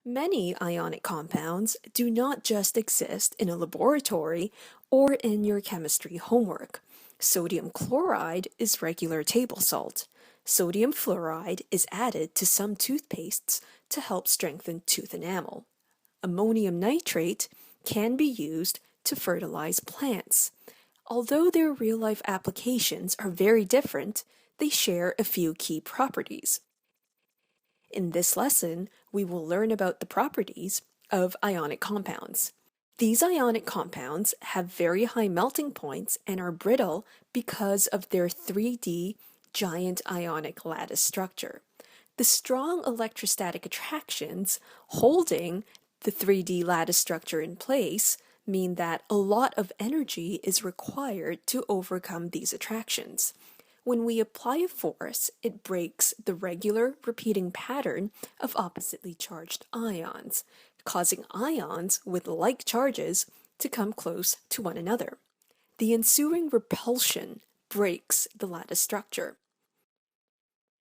Many ionic compounds do not just exist in a laboratory or in your chemistry homework. Sodium chloride is regular table salt. Sodium fluoride is added to some toothpastes to help strengthen tooth enamel. Ammonium nitrate can be used to fertilize plants. Although their real-life applications are very different, they share a few key properties. In this lesson, we will learn about the properties of ionic compounds. These ionic compounds have very high melting points and are brittle because of their 3D giant ionic lattice structure. The strong electrostatic attractions holding the 3D lattice structure in place mean that a lot of energy is required to overcome these attractions. When we apply a force, it breaks the regular repeating pattern of oppositely charged ions, causing ions with like charges to come close to one another. The ensuing repulsion breaks the lattice structure.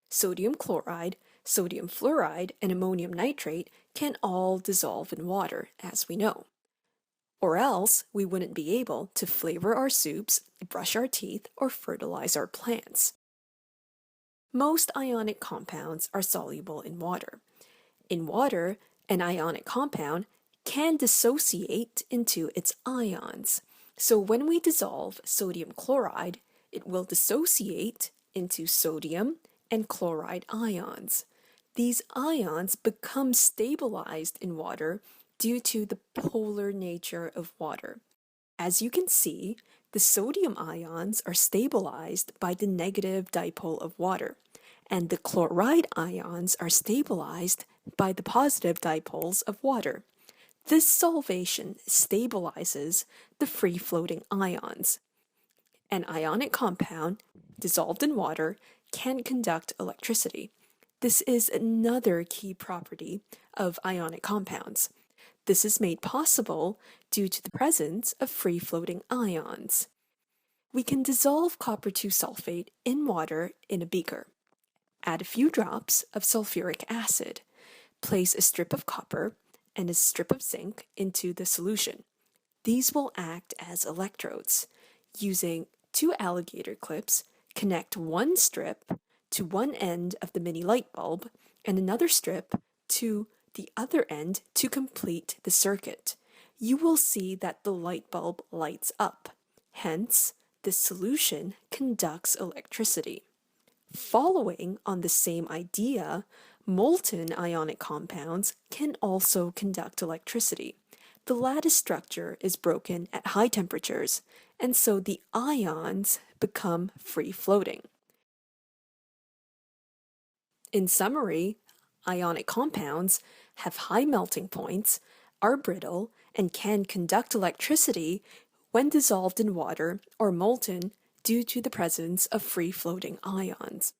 Sodium chloride, sodium fluoride, and ammonium nitrate can all dissolve in water, as we know. Or else we wouldn't be able to flavor our soups, brush our teeth, or fertilize our plants. Most ionic compounds are soluble in water. In water, an ionic compound can dissociate into its ions. So when we dissolve sodium chloride, it will dissociate into sodium and chloride ions. These ions become stabilized in water due to the polar nature of water. As you can see, the sodium ions are stabilized by the negative dipole of water, and the chloride ions are stabilized by the positive dipoles of water. This solvation stabilizes the free-floating ions. An ionic compound dissolved in water can conduct electricity. This is another key property of ionic compounds. This is made possible due to the presence of free-floating ions. We can dissolve copper 2 sulfate in water in a beaker. Add a few drops of sulfuric acid. Place a strip of copper and a strip of zinc into the solution. These will act as electrodes. Using 2 alligator clips, connect one strip to one end of the mini light bulb and another strip to the other end to complete the circuit. You will see that the light bulb lights up. Hence, this solution conducts electricity. Following on the same idea, molten ionic compounds can also conduct electricity. The lattice structure is broken at high temperatures, and so the ions become free-floating. In summary, ionic compounds have high melting points, are brittle, and can conduct electricity when dissolved in water or molten due to the presence of free-floating ions.